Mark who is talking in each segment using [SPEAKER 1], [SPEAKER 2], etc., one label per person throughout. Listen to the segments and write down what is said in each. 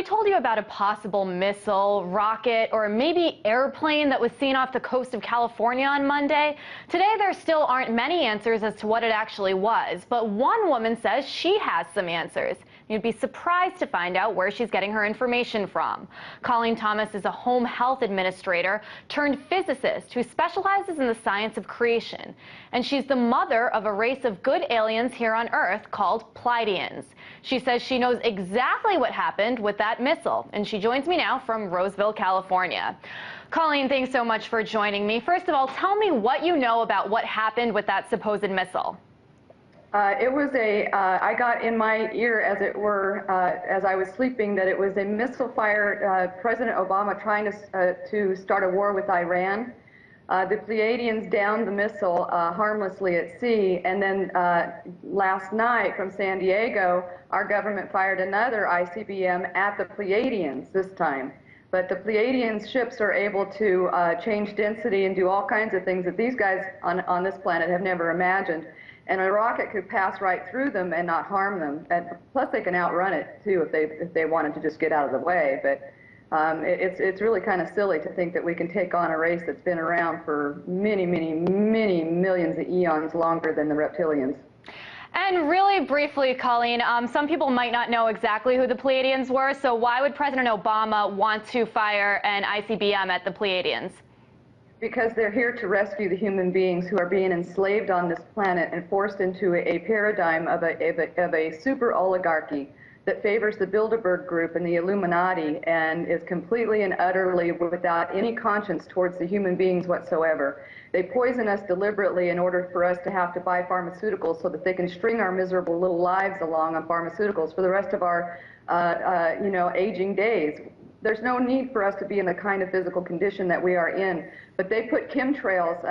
[SPEAKER 1] told you about a possible missile, rocket, or maybe airplane that was seen off the coast of California on Monday. Today, there still aren't many answers as to what it actually was, but one woman says she has some answers. You'd be surprised to find out where she's getting her information from. Colleen Thomas is a home health administrator turned physicist who specializes in the science of creation. And she's the mother of a race of good aliens here on Earth called Pleiadians. She says she knows exactly what happened with that missile, and she joins me now from Roseville, California. Colleen, thanks so much for joining me. First of all, tell me what you know about what happened with that supposed missile.
[SPEAKER 2] I got in my ear, as it were, as I was sleeping, that it was a missile fired, President Obama trying to start a war with Iran. The Pleiadians downed the missile harmlessly at sea, and then last night from San Diego, our government fired another ICBM at the Pleiadians this time. But the Pleiadians ships are able to change density and do all kinds of things that these guys on this planet have never imagined. And a rocket could pass right through them and not harm them. And plus, they can outrun it too if they wanted to just get out of the way. But it's really kind of silly to think that we can take on a race that's been around for many, many, many millions of eons longer than the reptilians.
[SPEAKER 1] And really briefly, Colleen, some people might not know exactly who the Pleiadians were. So why would President Obama want to fire an ICBM at the Pleiadians?
[SPEAKER 2] Because they're here to rescue the human beings who are being enslaved on this planet and forced into a paradigm of a super oligarchy that favors the Bilderberg Group and the Illuminati and is completely and utterly without any conscience towards the human beings whatsoever. They poison us deliberately in order for us to have to buy pharmaceuticals so that they can string our miserable little lives along on pharmaceuticals for the rest of our aging days. There's no need for us to be in the kind of physical condition that we are in. But they put chemtrails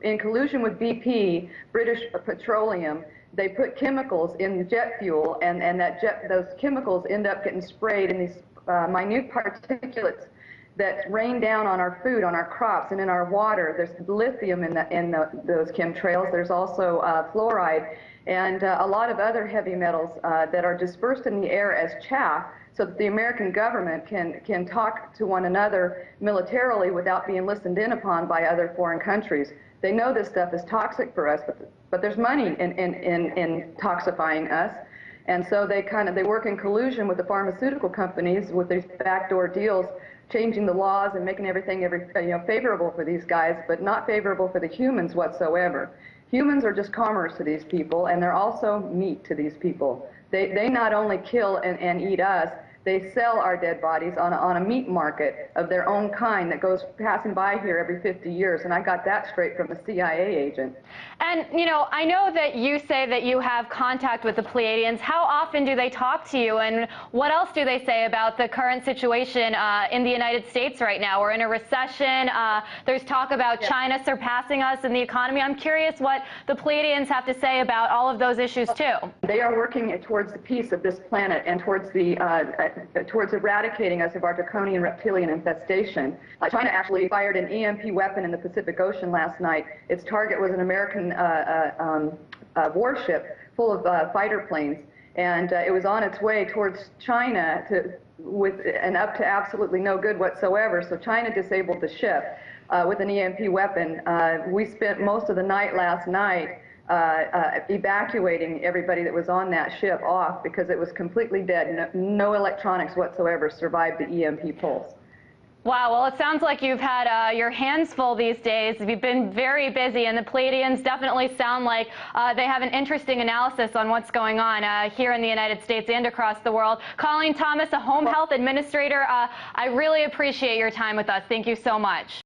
[SPEAKER 2] in collusion with BP, British Petroleum. They put chemicals in jet fuel, and those chemicals end up getting sprayed in these minute particulates that rain down on our food, on our crops, and in our water. There's lithium in those chemtrails. There's also fluoride and a lot of other heavy metals that are dispersed in the air as chaff, so that the American government can talk to one another militarily without being listened in upon by other foreign countries. They know this stuff is toxic for us, but there's money in toxifying us. And so they work in collusion with the pharmaceutical companies with these backdoor deals, changing the laws and making everything favorable for these guys, but not favorable for the humans whatsoever. Humans are just commerce to these people, and they're also meat to these people. They not only kill and eat us, they sell our dead bodies on a meat market of their own kind that goes passing by here every 50 years. And I got that straight from a CIA agent.
[SPEAKER 1] And, I know that you say that you have contact with the Pleiadians. How often do they talk to you? And what else do they say about the current situation in the United States right now? We're in a recession. There's talk about China surpassing us in the economy. I'm curious what the Pleiadians have to say about all of those issues, too.
[SPEAKER 2] They are working towards the peace of this planet and towards eradicating us of our draconian reptilian infestation. China actually fired an EMP weapon in the Pacific Ocean last night. Its target was an American warship full of fighter planes, and it was on its way towards China and up to absolutely no good whatsoever. So China disabled the ship with an EMP weapon. We spent most of the night last night evacuating everybody that was on that ship off because it was completely dead. No electronics whatsoever survived the EMP pulse.
[SPEAKER 1] Wow, well, it sounds like you've had your hands full these days. You've been very busy, and the Pleiadians definitely sound like they have an interesting analysis on what's going on here in the United States and across the world. Colleen Thomas, a home health administrator, I really appreciate your time with us. Thank you so much.